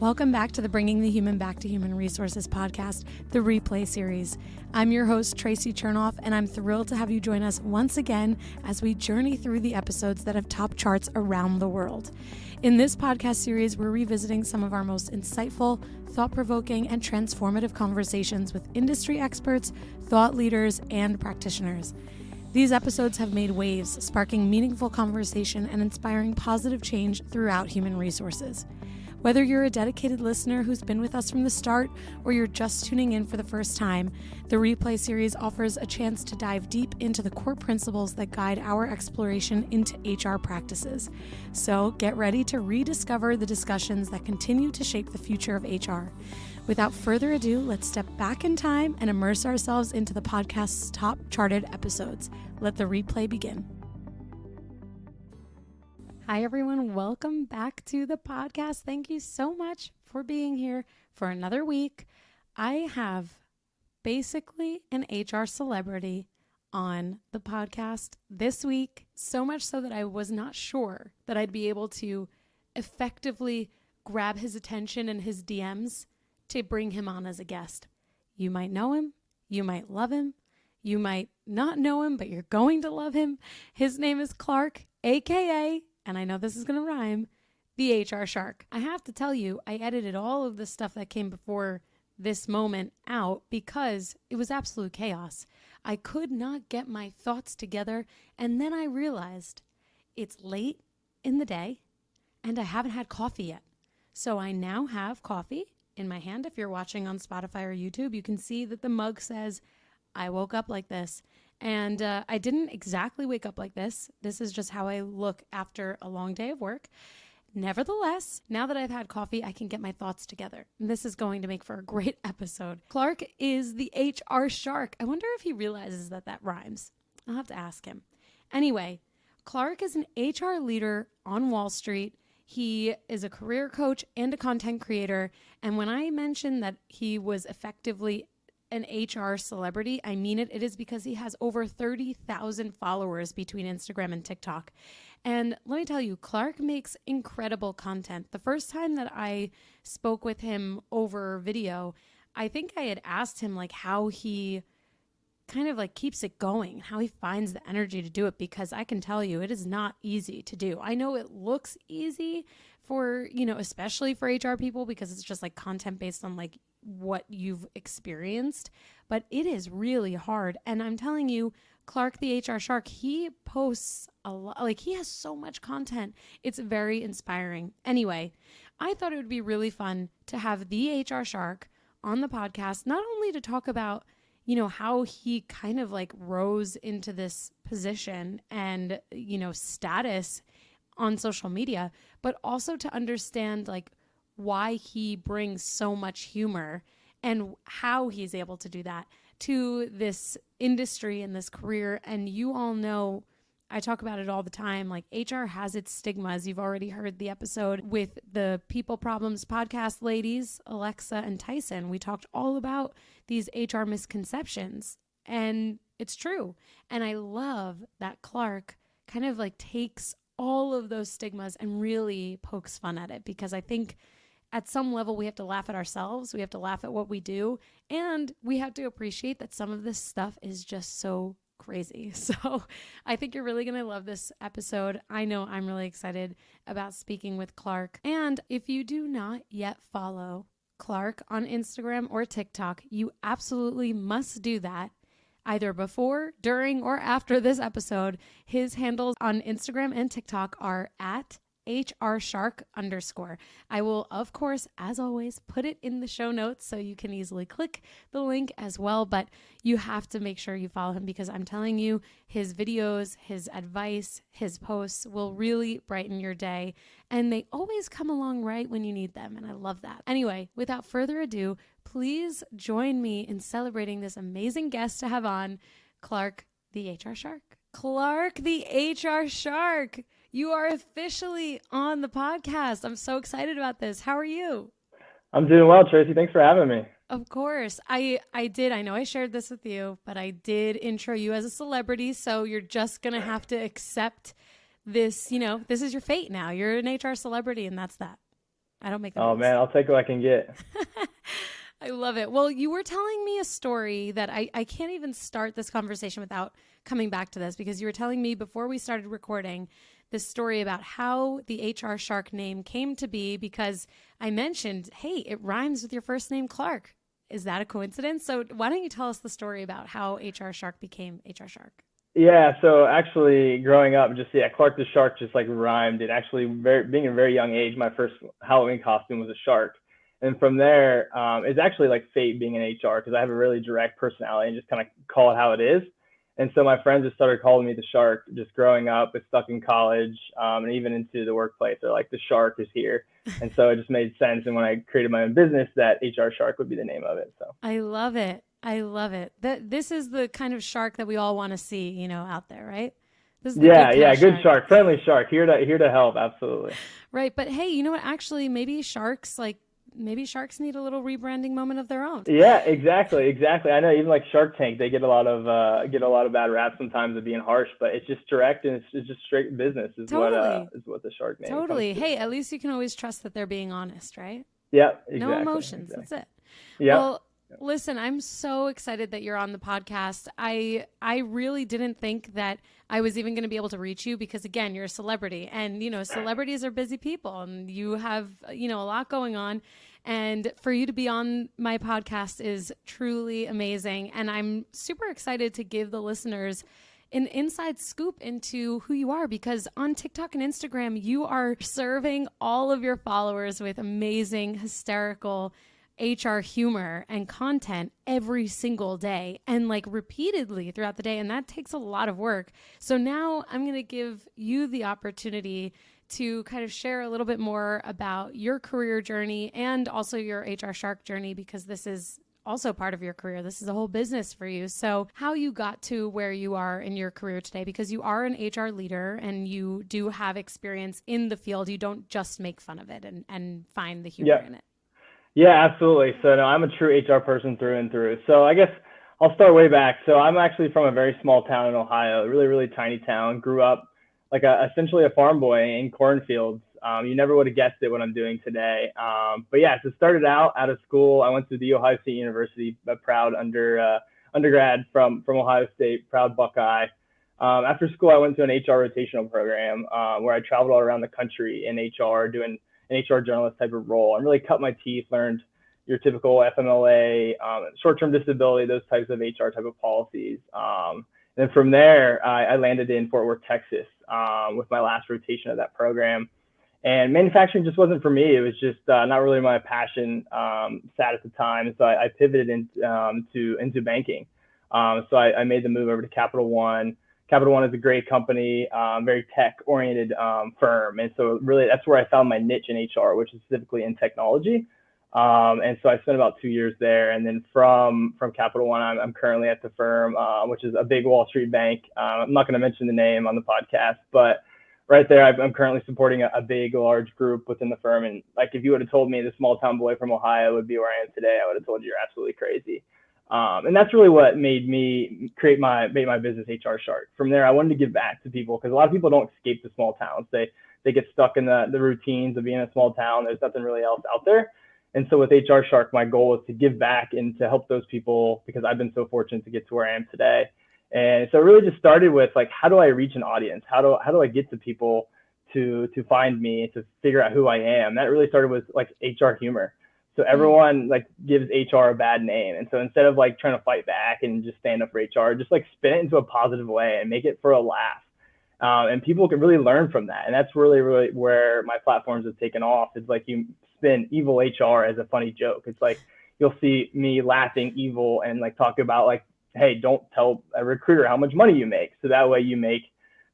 Welcome back to the Bringing the Human Back to Human Resources podcast, the Replay series. I'm your host, Tracy Chernoff, and I'm thrilled to have you join us once again as we journey through the episodes that have topped charts around the world. In this podcast series, we're revisiting some of our most insightful, thought-provoking, and transformative conversations with industry experts, thought leaders, and practitioners. These episodes have made waves, sparking meaningful conversation and inspiring positive change throughout human resources. Whether you're a dedicated listener who's been with us from the start or you're just tuning in for the first time, the Replay series offers a chance to dive deep into the core principles that guide our exploration into HR practices. So get ready to rediscover the discussions that continue to shape the future of HR. Without further ado, let's step back in time and immerse ourselves into the podcast's top charted episodes. Let the replay begin. Hi, everyone. Welcome back to the podcast. Thank you so much for being here for another week. I have basically an HR celebrity on the podcast this week, so much so that I was not sure that I'd be able to effectively grab his attention and his DMs to bring him on as a guest. You might know him. You might love him. You might not know him, but you're going to love him. His name is Clark, aka, and I know this is going to rhyme, the HRShark. I have to tell you, I edited all of the stuff that came before this moment out because it was absolute chaos. I could not get my thoughts together, and then I realized it's late in the day, and I haven't had coffee yet. So I now have coffee in my hand. If you're watching on Spotify or YouTube, you can see that the mug says, I woke up like this. And I didn't exactly wake up like this. This is just how I look after a long day of work. Nevertheless, now that I've had coffee, I can get my thoughts together. And this is going to make for a great episode. Clark is the HRShark. I wonder if he realizes that that rhymes. I'll have to ask him. Anyway, Clark is an HR leader on Wall Street. He is a career coach and a content creator. And when I mentioned that he was effectively an HR celebrity, I mean it. It is because he has over 30,000 followers between Instagram and TikTok. And let me tell you, Clark makes incredible content. The first time that I spoke with him over video, I think I had asked him like how he kind of like keeps it going, how he finds the energy to do it, because I can tell you it is not easy to do. I know it looks easy for, especially for HR people because it's just like content based on like what you've experienced, but it is really hard. And I'm telling you, Clark, the HRShark, he posts a lot, like he has so much content. It's very inspiring. Anyway, I thought it would be really fun to have the HRShark on the podcast, not only to talk about, how he kind of like rose into this position and, status on social media, but also to understand like why he brings so much humor and how he's able to do that to this industry and this career. And you all know, I talk about it all the time, like HR has its stigmas. You've already heard the episode with the People Problems podcast ladies, Alexa and Tyson. We talked all about these HR misconceptions, and it's true. And I love that Clark kind of like takes all of those stigmas and really pokes fun at it, because I think at some level we have to laugh at ourselves. We have to laugh at what we do, and we have to appreciate that some of this stuff is just so crazy. So I think you're really going to love this episode. I know I'm really excited about speaking with Clark. And if you do not yet follow Clark on Instagram or TikTok, you absolutely must do that. Either before, during, or after this episode. His handles on Instagram and TikTok are at HRShark_. I will, of course, as always, put it in the show notes so you can easily click the link as well. But you have to make sure you follow him, because I'm telling you, his videos, his advice, his posts will really brighten your day. And they always come along right when you need them. And I love that. Anyway, without further ado, please join me in celebrating this amazing guest to have on, Clark, the HRShark. Clark, the HRShark. You are officially on the podcast. I'm so excited about this. How are you? I'm doing well, Tracy. Thanks for having me. Of course. I did. I know I shared this with you, but I did intro you as a celebrity. So you're just going to have to accept this. This is your fate now. You're an HR celebrity, and that's that. I don't make the Oh rules. man, I'll take what I can get. I love it. Well, you were telling me a story that I can't even start this conversation without coming back to this, because you were telling me before we started recording this story about how the HRShark name came to be, because I mentioned, hey, it rhymes with your first name, Clark. Is that a coincidence? So why don't you tell us the story about how HRShark became HRShark? Yeah, so actually growing up, just Clark the Shark just like rhymed. It actually being a very young age, my first Halloween costume was a shark, and from there, it's actually like fate being in HR because I have a really direct personality and just kind of call it how it is. And so my friends just started calling me the Shark just growing up. It's stuck in college, and even into the workplace. They're like, the Shark is here, and so it just made sense. And when I created my own business, that HR Shark would be the name of it. So I love it. I love it. This is the kind of shark that we all want to see, out there, right? This is the good kind yeah, of good shark. shark, friendly shark, here to help, absolutely. Right. But hey, you know what? Actually, maybe sharks need a little rebranding moment of their own. Yeah, exactly. I know even like Shark Tank, they get a lot of bad rap sometimes of being harsh, but it's just direct and it's just straight business Totally. is what the shark name comes Totally. to. Hey, at least you can always trust that they're being honest, right? Yeah, No exactly. emotions. That's it. Yeah. Well, listen, I'm so excited that you're on the podcast. I really didn't think that I was even going to be able to reach you because, again, you're a celebrity, and celebrities are busy people, and you have a lot going on. And for you to be on my podcast is truly amazing, and I'm super excited to give the listeners an inside scoop into who you are, because on TikTok and Instagram, you are serving all of your followers with amazing, hysterical HR humor and content every single day, and like repeatedly throughout the day. And that takes a lot of work. So now I'm going to give you the opportunity to kind of share a little bit more about your career journey and also your HRShark journey, because this is also part of your career. This is a whole business for you. So how you got to where you are in your career today, because you are an HR leader and you do have experience in the field. You don't just make fun of it and find the humor Yeah. in it. Yeah, absolutely. So no, I'm a true HR person through and through. So I guess I'll start way back. So I'm actually from a very small town in Ohio, a really, really tiny town. Grew up like essentially a farm boy in cornfields. You never would have guessed it what I'm doing today. But yeah, so started out of school. I went to the Ohio State University, a proud undergrad from Ohio State, proud Buckeye. After school, I went to an HR rotational program where I traveled all around the country in HR doing an HR journalist type of role and really cut my teeth, learned your typical FMLA, short-term disability, those types of HR type of policies. And then from there, I landed in Fort Worth, Texas with my last rotation of that program. And manufacturing just wasn't for me. It was just not really my passion, sad at the time. So I pivoted into banking. So I made the move over to Capital One. Capital One is a great company, very tech-oriented firm. And so really that's where I found my niche in HR, which is specifically in technology. And so I spent about 2 years there. And then from Capital One, I'm currently at the firm, which is a big Wall Street bank. I'm not going to mention the name on the podcast, but right there, I'm currently supporting a big, large group within the firm. And like, if you would have told me the small town boy from Ohio would be where I am today, I would have told you you're absolutely crazy. And that's really what made me create my business, HRShark. From there, I wanted to give back to people because a lot of people don't escape the small towns. They get stuck in the routines of being in a small town. There's nothing really else out there. And so with HRShark, my goal is to give back and to help those people because I've been so fortunate to get to where I am today. And so it really just started with like, how do I reach an audience? How do I get to people to find me, to figure out who I am? That really started with like HR humor. So everyone like gives HR a bad name. And so instead of like trying to fight back and just stand up for HR, just like spin it into a positive way and make it for a laugh. And people can really learn from that. And that's really, really where my platforms have taken off. It's like you spin evil HR as a funny joke. It's like you'll see me laughing evil and like talk about like, hey, don't tell a recruiter how much money you make. So that way you make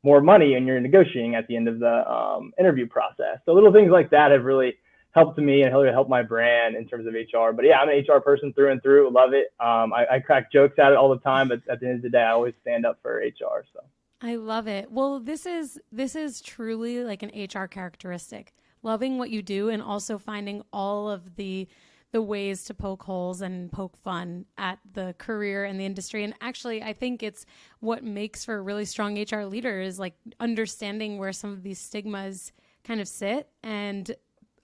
more money and you're negotiating at the end of the interview process. So little things like that have really helped me and helped my brand in terms of HR. But yeah, I'm an HR person through and through. Love it. I crack jokes at it all the time, but at the end of the day, I always stand up for HR. So I love it. Well, this is truly like an HR characteristic. Loving what you do and also finding all of the ways to poke holes and poke fun at the career and the industry. And actually, I think it's what makes for a really strong HR leader is like understanding where some of these stigmas kind of sit and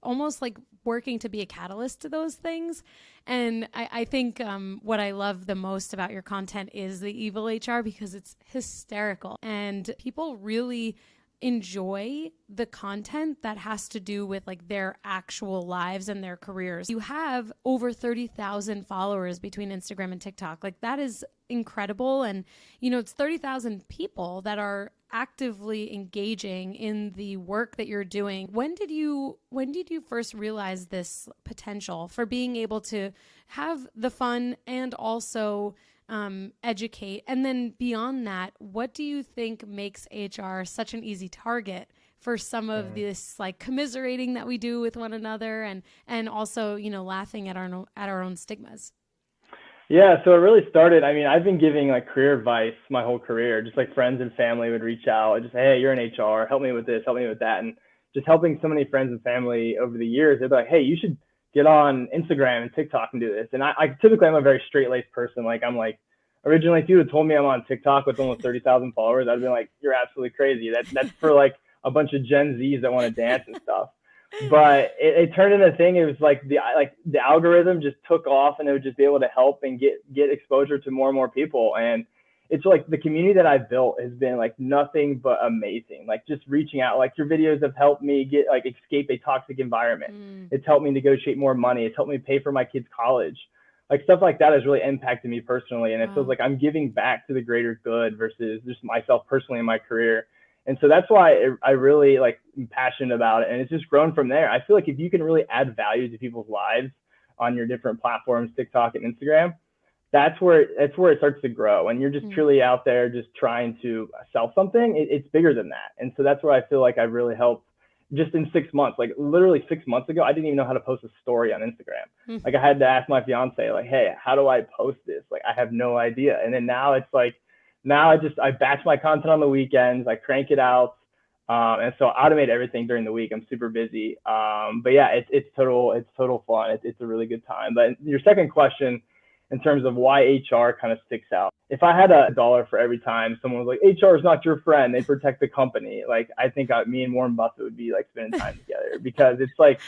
almost like working to be a catalyst to those things. And I think what I love the most about your content is the evil HR, because it's hysterical and people really enjoy the content that has to do with like their actual lives and their careers. You have over 30,000 followers between Instagram and TikTok. Like that is incredible. And, you know, it's 30,000 people that are actively engaging in the work that you're doing. When did you first realize this potential for being able to have the fun and also educate? And then beyond that, what do you think makes HR such an easy target for some of this like commiserating that we do with one another, and also, you know, laughing at our own stigmas? Yeah, so it really started, I mean, I've been giving like career advice my whole career. Just like friends and family would reach out and just, hey, you're in HR, help me with this, help me with that. And just helping so many friends and family over the years, they'd be like, hey, you should get on Instagram and TikTok and do this. And I typically, I'm a very straight-laced person. Like, I'm like, originally, if you had told me I'm on TikTok with almost 30,000 followers, I'd be like, you're absolutely crazy. That's for like a bunch of Gen Zs that want to dance and stuff. But it turned into a thing. It was like the algorithm just took off, and it would just be able to help and get exposure to more and more people. And it's like the community that I've built has been like nothing but amazing. Like just reaching out, like your videos have helped me get like escape a toxic environment. It's helped me negotiate more money. It's helped me pay for my kids' college. Like stuff like that has really impacted me personally. And it feels like I'm giving back to the greater good versus just myself personally in my career. And so that's why I really like am passionate about it. And it's just grown from there. I feel like if you can really add value to people's lives on your different platforms, TikTok and Instagram, that's where it starts to grow. And you're just purely out there just trying to sell something. It's bigger than that. And so that's where I feel like I've really helped just in 6 months. Like literally 6 months ago, I didn't even know how to post a story on Instagram. Like I had to ask my fiance, like, hey, how do I post this? Like I have no idea. And then now it's like, I batch my content on the weekends, I crank it out. And so I automate everything during the week. I'm super busy. But yeah, it's total fun. It's a really good time. But your second question, in terms of why HR kind of sticks out. If I had $1 for every time someone was like, HR is not your friend, they protect the company. Like I think me and Warren Buffett would be like spending time together, because it's like,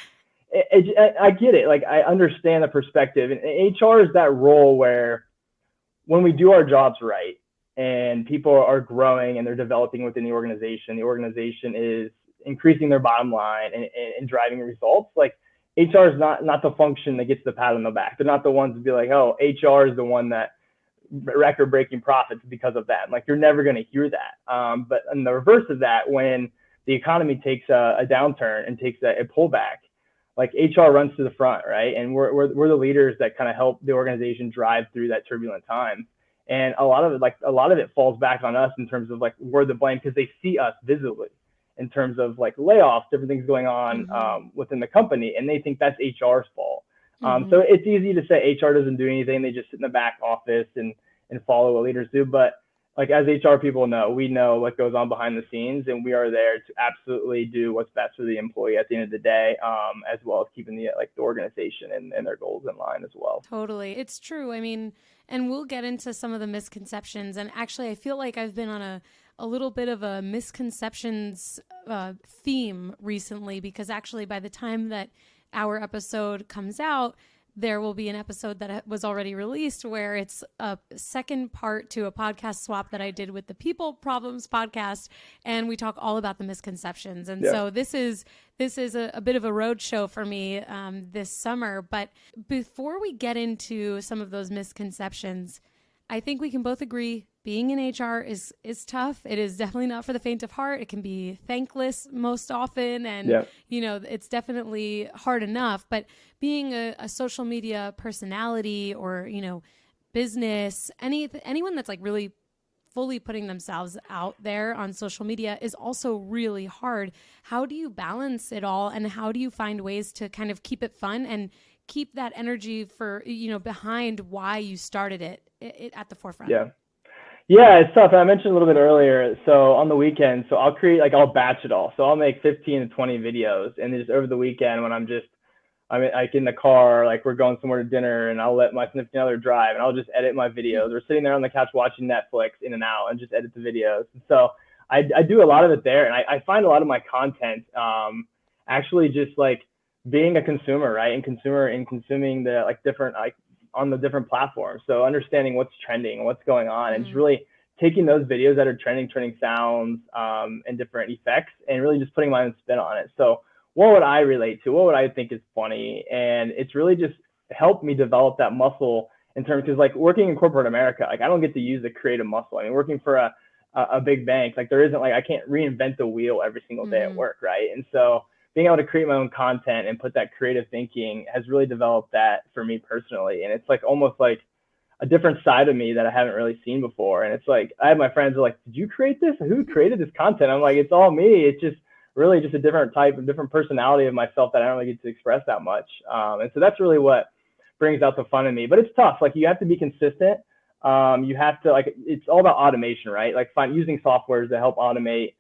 I get it. Like I understand the perspective, and HR is that role where when we do our jobs right and people are growing and they're developing within the organization is increasing their bottom line and driving results. Like HR is not the function that gets the pat on the back. They're not the ones to be like, oh, HR is the one that record-breaking profits because of that. Like you're never going to hear that. But in the reverse of that, when the economy takes a downturn and takes a pullback, like HR runs to the front, right? And we're the leaders that kind of help the organization drive through that turbulent time. And a lot of it falls back on us in terms of like we're the blame, because they see us visibly in terms of like layoffs, different things going on within the company, and they think that's HR's fault. So it's easy to say HR doesn't do anything; they just sit in the back office and follow what leaders do. But like as HR people know, we know what goes on behind the scenes, and we are there to absolutely do what's best for the employee at the end of the day, as well as keeping the organization and their goals in line as well. Totally, it's true. I mean, and we'll get into some of the misconceptions. And actually, I feel like I've been on a little bit of a misconceptions theme recently, because actually by the time that our episode comes out, there will be an episode that was already released where it's a second part to a podcast swap that I did with the People Problems podcast. And we talk all about the misconceptions. And so this is a bit of a road show for me this summer. But before we get into some of those misconceptions, I think we can both agree being in HR is tough. It is definitely not for the faint of heart. It can be thankless most often. And, it's definitely hard enough. But being a social media personality or, business, anyone that's like really fully putting themselves out there on social media is also really hard. How do you balance it all? And how do you find ways to kind of keep it fun and keep that energy for, behind why you started it at the forefront? Yeah, it's tough. I mentioned a little bit earlier. So on the weekend, so I'll batch it all. So I'll make 15 to 20 videos, and then just over the weekend when I'm like in the car, like we're going somewhere to dinner, and I'll let my significant other drive, and I'll just edit my videos. We're sitting there on the couch watching Netflix in and out, and just edit the videos. And so I do a lot of it there, and I find a lot of my content actually just like being a consumer, right? And consuming the like different like on the different platforms. So understanding what's trending, what's going on, and just really taking those videos that are trending sounds and different effects, and really just putting my own spin on it. So what would I relate to? What would I think is funny? And it's really just helped me develop that muscle in terms, because like working in corporate America, like I don't get to use the creative muscle. I mean, working for a big bank, like there isn't like I can't reinvent the wheel every single day at work, right? And so being able to create my own content and put that creative thinking has really developed that for me personally. And it's like almost like a different side of me that I haven't really seen before. And it's like I have my friends are like, did you create this? Who created this content? I'm like, it's all me. It's just really just a different type of different personality of myself that I don't really get to express that much. And so that's really what brings out the fun in me. But it's tough. Like you have to be consistent. You have to like, it's all about automation, right? Like using softwares to help automate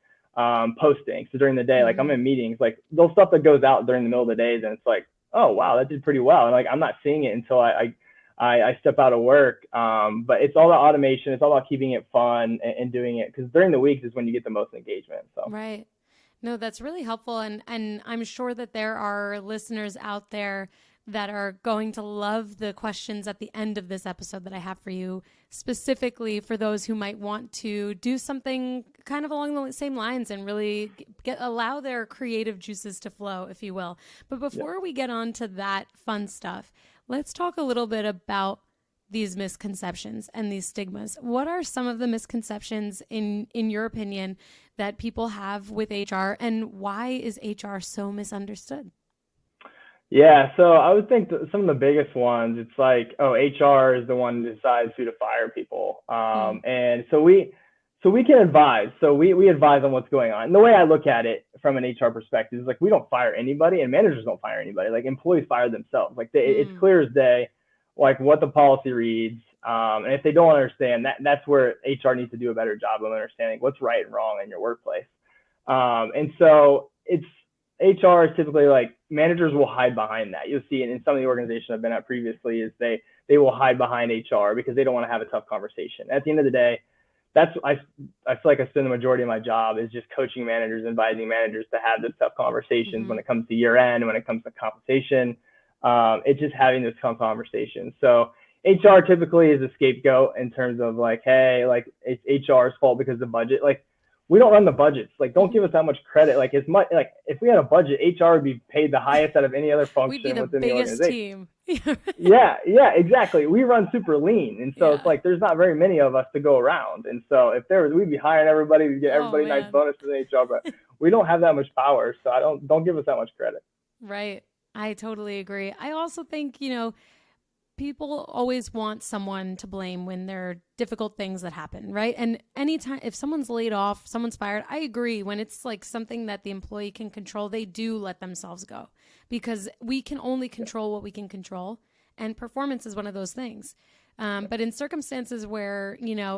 posting. So during the day, like I'm in meetings, like those stuff that goes out during the middle of the day, then it's like, oh wow, that did pretty well. And like I'm not seeing it until I step out of work. But it's all about automation. It's all about keeping it fun and doing it, because during the weeks is when you get the most engagement. So right. No, that's really helpful. And I'm sure that there are listeners out there that are going to love the questions at the end of this episode that I have for you, specifically for those who might want to do something kind of along the same lines and really allow their creative juices to flow, if you will. But before we get on to that fun stuff, let's talk a little bit about these misconceptions and these stigmas. What are some of the misconceptions in your opinion that people have with HR, and why is HR so misunderstood? Yeah, so I would think that some of the biggest ones, it's like, oh, HR is the one who decides who to fire people. And so we can advise. So we advise on what's going on. And the way I look at it from an HR perspective is like, we don't fire anybody, and managers don't fire anybody. Like employees fire themselves. Like it's clear as day, like what the policy reads. And if they don't understand that's where HR needs to do a better job of understanding what's right and wrong in your workplace. And so HR is typically like, managers will hide behind that. You'll see it in some of the organizations I've been at previously, is they will hide behind HR because they don't want to have a tough conversation. At the end of the day, I feel like I spend the majority of my job is just coaching managers, advising managers to have those tough conversations when it comes to year end, when it comes to compensation. It's just having those tough conversations. So HR typically is a scapegoat in terms of like, hey, like it's HR's fault because of the budget. Like, we don't run the budgets. Like, don't give us that much credit. Like, as much like if we had a budget, HR would be paid the highest out of any other function within the organization. Team. yeah, exactly. We run super lean, and so it's like there's not very many of us to go around. And so if there was, we'd be hiring everybody, we'd get everybody nice bonuses in HR, but we don't have that much power. So don't give us that much credit. Right. I totally agree. I also think, people always want someone to blame when there are difficult things that happen, right? And anytime, if someone's laid off, someone's fired, I agree. When it's like something that the employee can control, they do let themselves go, because we can only control what we can control. And performance is one of those things. But in circumstances where,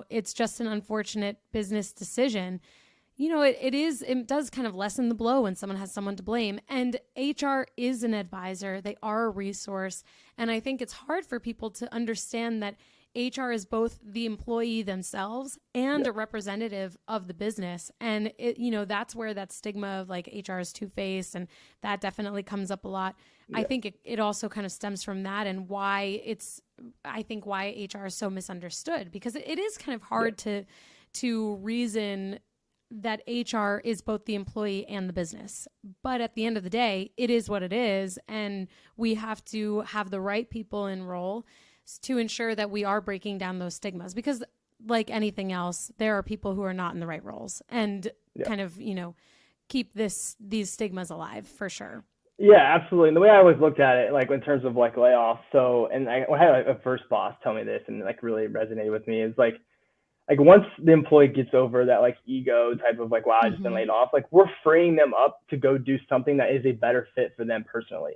it's just an unfortunate business decision, it does kind of lessen the blow when someone has someone to blame. And HR is an advisor. They are a resource. And I think it's hard for people to understand that HR is both the employee themselves and a representative of the business. And that's where that stigma of like HR is two-faced, and that definitely comes up a lot. I think it also kind of stems from that, and why HR is so misunderstood, because it is kind of hard to reason that HR is both the employee and the business. But at the end of the day, it is what it is. And we have to have the right people in role to ensure that we are breaking down those stigmas, because like anything else, there are people who are not in the right roles, and kind of, keep these stigmas alive for sure. Yeah, absolutely. And the way I always looked at it, like in terms of like layoffs. So, and I had a first boss tell me this, and like really resonated with me, is like once the employee gets over that like ego type of like, wow, I just been laid off, like we're freeing them up to go do something that is a better fit for them personally.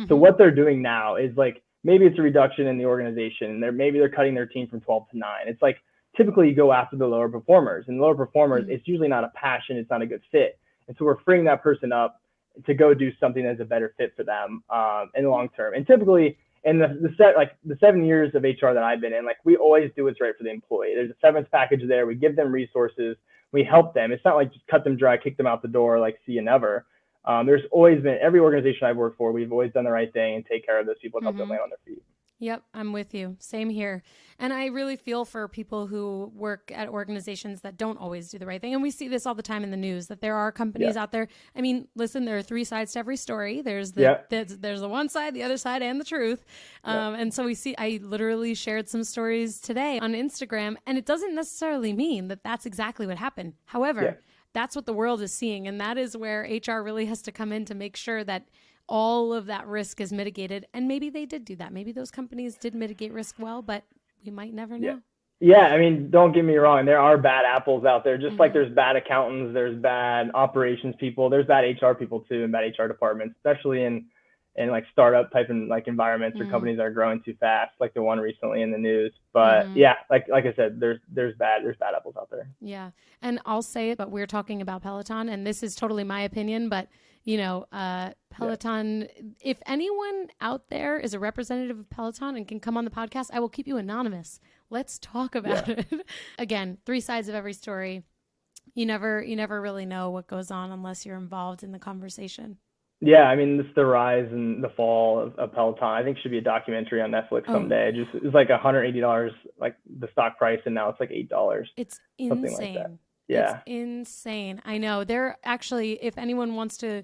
So what they're doing now is like, maybe it's a reduction in the organization. Maybe they're cutting their team from 12 to 9. It's like, typically you go after the lower performers, and lower performers, it's usually not a passion. It's not a good fit. And so we're freeing that person up to go do something that's a better fit for them in the long term. And typically, in the 7 years of HR that I've been in, like we always do what's right for the employee. There's a severance package there. We give them resources. We help them. It's not like just cut them dry, kick them out the door, like see you never. There's always been, every organization I've worked for, we've always done the right thing and take care of those people and help them land on their feet. Yep, I'm with you. Same here. And I really feel for people who work at organizations that don't always do the right thing. And we see this all the time in the news, that there are companies out there. I mean, listen, there are three sides to every story. There's the there's the one side, the other side, and the truth. And so we see, I literally shared some stories today on Instagram, and it doesn't necessarily mean that that's exactly what happened. However, that's what the world is seeing. And that is where HR really has to come in to make sure that all of that risk is mitigated. And maybe they did do that. Maybe those companies did mitigate risk well, but we might never know. Yeah, I mean, don't get me wrong. There are bad apples out there, just like there's bad accountants, there's bad operations people, there's bad HR people too, and bad HR departments, especially in like startup type and like environments or companies that are growing too fast, like the one recently in the news. But like I said, there's bad apples out there. Yeah, and I'll say it, but we're talking about Peloton, and this is totally my opinion, but Peloton, if anyone out there is a representative of Peloton and can come on the podcast, I will keep you anonymous. Let's talk about it. Again, three sides of every story. You never really know what goes on unless you're involved in the conversation. Yeah, I mean, this is the rise and the fall of Peloton. I think should be a documentary on Netflix someday. It's like $180, like the stock price, and now it's like $8. It's insane. Something like that. Yeah. It's insane. I know. They're actually, if anyone wants to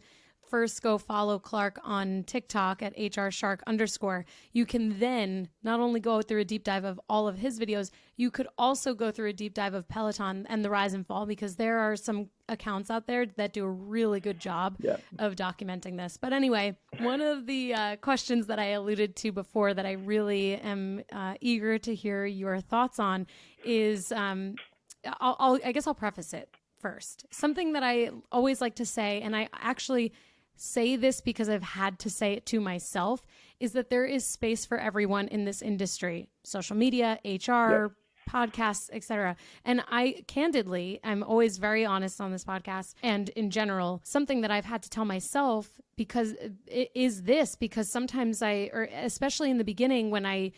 first go follow Clark on TikTok at HRShark _ you can then not only go through a deep dive of all of his videos, you could also go through a deep dive of Peloton and the rise and fall, because there are some accounts out there that do a really good job of documenting this. But anyway, one of the questions that I alluded to before that I really am eager to hear your thoughts on is, I guess I'll preface it first. Something that I always like to say, and I actually say this because I've had to say it to myself, is that there is space for everyone in this industry. Social media, HR, podcasts, etc. And I'm always very honest on this podcast and in general, something that I've had to tell myself because sometimes especially in the beginning when I'm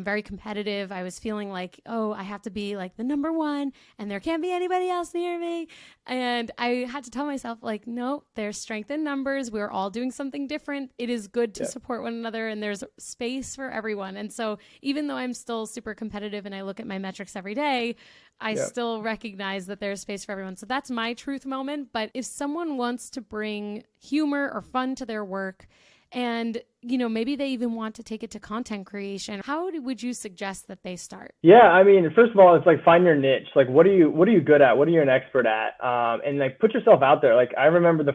very competitive, I was feeling like, oh, I have to be like the number one and there can't be anybody else near me. And I had to tell myself like, no, there's strength in numbers. We're all doing something different. It is good to support one another and there's space for everyone. And so even though I'm still super competitive and I look at my metrics every day, I still recognize that there's space for everyone. So that's my truth moment. But if someone wants to bring humor or fun to their work and, maybe they even want to take it to content creation, how would you suggest that they start? Yeah, I mean, first of all, it's like find your niche. Like, what are you good at? What are you an expert at? And like put yourself out there. Like I remember the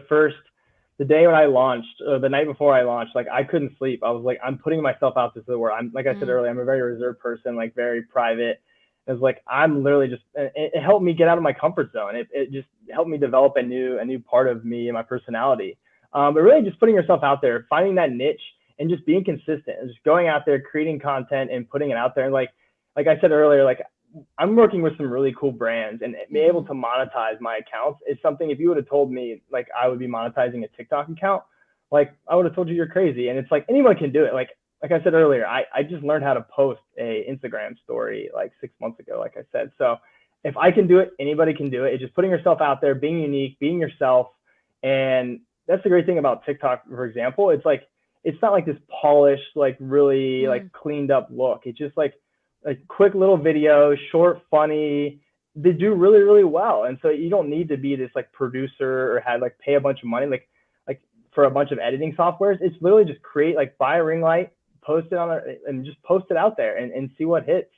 day when I launched, the night before I launched, like I couldn't sleep. I was like, I'm putting myself out to the world. I'm like I said earlier, I'm a very reserved person, like very private. It was like, I'm literally just, it helped me get out of my comfort zone. It just helped me develop a new part of me and my personality. But really just putting yourself out there, finding that niche and just being consistent and just going out there, creating content and putting it out there. And like I said earlier, like I'm working with some really cool brands and being able to monetize my accounts is something, if you would have told me like I would be monetizing a TikTok account, like I would have told you you're crazy. And it's like anyone can do it. Like I said earlier, I just learned how to post a Instagram story like 6 months ago, like I said. So if I can do it, anybody can do it. It's just putting yourself out there, being unique, being yourself. And that's the great thing about TikTok, for example. It's like, it's not like this polished, like really like cleaned up look. It's just like quick little videos, short, funny. They do really, really well. And so you don't need to be this like producer or had like pay a bunch of money, like for a bunch of editing softwares. It's literally just buy a ring light, post it on there and just post it out there and see what hits,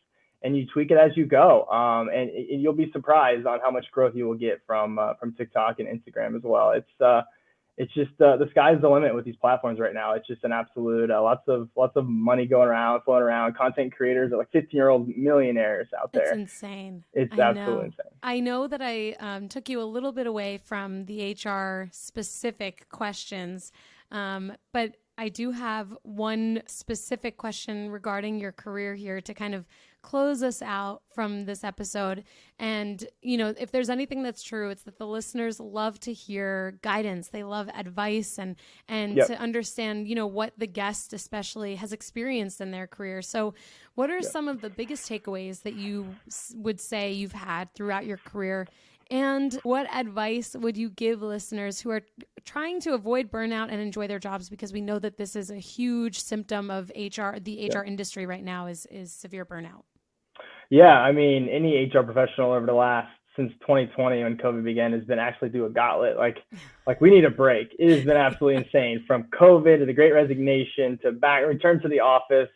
and you tweak it as you go. And you'll be surprised on how much growth you will get from TikTok and Instagram as well. It's just the sky's the limit with these platforms right now. It's just an absolute lots of money floating around. Content creators are like 15-year-old millionaires out there. It's insane. It's absolutely insane. I know that I took you a little bit away from the HR specific questions, but I do have one specific question regarding your career here to kind of close us out from this episode. And, if there's anything that's true, it's that the listeners love to hear guidance. They love advice and to understand, what the guest especially has experienced in their career. So what are some of the biggest takeaways that you would say you've had throughout your career And what advice would you give listeners who are trying to avoid burnout and enjoy their jobs? Because we know that this is a huge symptom of HR. The HR industry right now is severe burnout. Yeah, I mean, any HR professional over the last since 2020 when COVID began has been actually through a gauntlet. Like we need a break. It has been absolutely insane, from COVID to the Great Resignation to return to the office,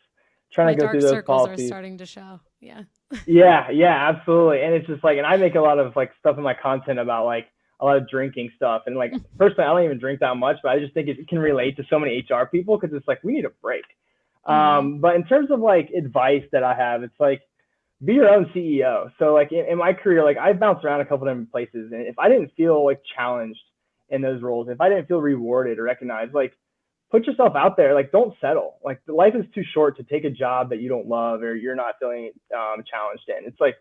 trying to go through those circles policies. are starting to show. Yeah. yeah, absolutely. And it's just like, and I make a lot of like stuff in my content about like a lot of drinking stuff. And like, personally, I don't even drink that much, but I just think it can relate to so many HR people because it's like, we need a break. But in terms of like advice that I have, it's like, be your own CEO. So like in my career, like I've bounced around a couple different places. And if I didn't feel like challenged in those roles, if I didn't feel rewarded or recognized, like put yourself out there. Like don't settle. Like the life is too short to take a job that you don't love or you're not feeling challenged in. It's like,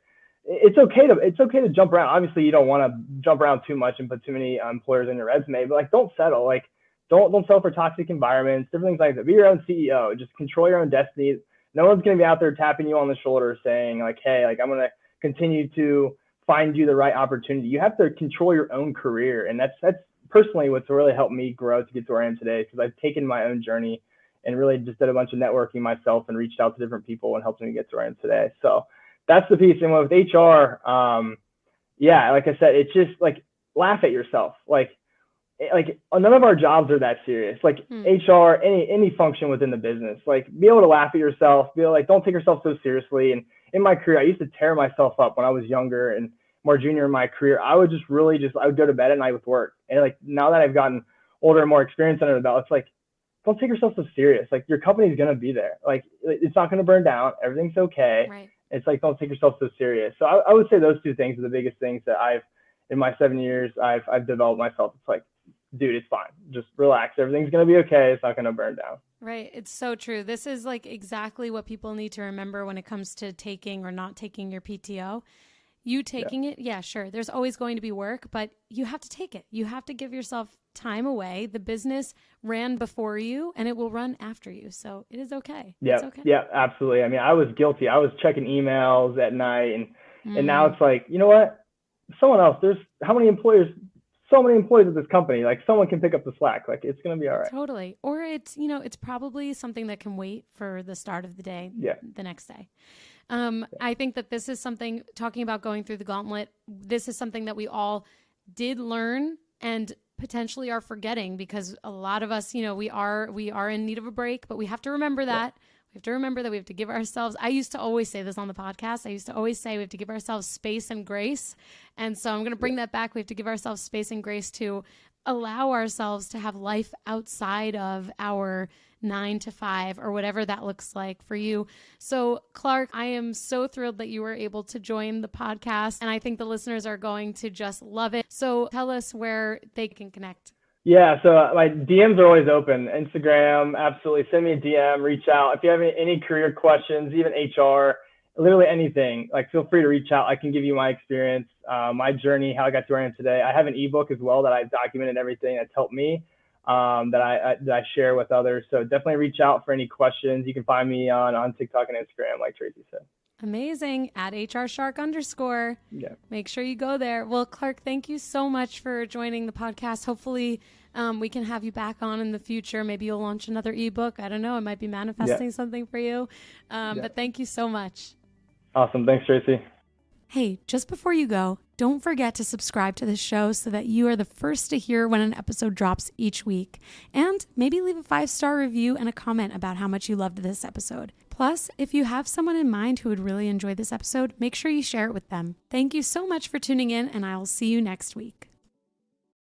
it's okay to jump around. Obviously you don't want to jump around too much and put too many employers in your resume, but like don't settle. Like don't settle for toxic environments, different things like that. Be your own CEO. Just control your own destiny. No one's going to be out there tapping you on the shoulder saying like, hey, like I'm going to continue to find you the right opportunity. You have to control your own career. And that's personally what's really helped me grow to get to where I am today, because I've taken my own journey and really just did a bunch of networking myself and reached out to different people and helped me get to where I am today. So that's the piece. And with HR, yeah, like I said, it's just like laugh at yourself. Like none of our jobs are that serious. Like HR, any function within the business, like be able to laugh at yourself, be like, don't take yourself so seriously. And in my career, I used to tear myself up when I was younger and more junior in my career. I would I would go to bed at night with work. And like now that I've gotten older and more experience under the belt, it's like, don't take yourself so serious. Like your company's going to be there. Like it's not going to burn down. Everything's okay. Right. It's like, don't take yourself so serious. So I would say those two things are the biggest things that in my 7 years, I've developed myself. It's like, dude, it's fine. Just relax. Everything's going to be okay. It's not going to burn down. Right. It's so true. This is like exactly what people need to remember when it comes to taking or not taking your PTO. You taking it, yeah, sure. There's always going to be work, but you have to take it. You have to give yourself time away. The business ran before you and it will run after you. So it is okay. Yeah. It's okay. Yeah, absolutely. I mean, I was guilty. I was checking emails at night and now it's like, you know what? Someone else, there's so many employees at this company. Like someone can pick up the slack. Like it's going to be all right. Totally. Or it's probably something that can wait for the start of the day, the next day. I think that this is something, talking about going through the gauntlet, this is something that we all did learn and potentially are forgetting, because a lot of us, we are in need of a break, but we have to remember that. We have to remember that we have to give ourselves, I used to always say this on the podcast, I used to always say we have to give ourselves space and grace. And so I'm going to bring that back. We have to give ourselves space and grace to allow ourselves to have life outside of our 9 to 5 or whatever that looks like for you. So Clark, I am so thrilled that you were able to join the podcast, and I think the listeners are going to just love it. So tell us where they can connect. Yeah, so my DMs are always open. Instagram, absolutely. Send me a DM, reach out. If you have any career questions, even HR, literally anything, like feel free to reach out. I can give you my experience, my journey, how I got to where I am today. I have an ebook as well that I've documented everything that's helped me, that I share with others. So definitely reach out for any questions. You can find me on TikTok and Instagram, like Tracy said. Amazing. At HRShark_. Yeah. Make sure you go there. Well, Clark, thank you so much for joining the podcast. Hopefully we can have you back on in the future. Maybe you'll launch another ebook. I don't know. It might be manifesting something for you. But thank you so much. Awesome. Thanks, Tracy. Hey, just before you go, don't forget to subscribe to this show so that you are the first to hear when an episode drops each week. And maybe leave a 5-star review and a comment about how much you loved this episode. Plus, if you have someone in mind who would really enjoy this episode, make sure you share it with them. Thank you so much for tuning in, and I will see you next week.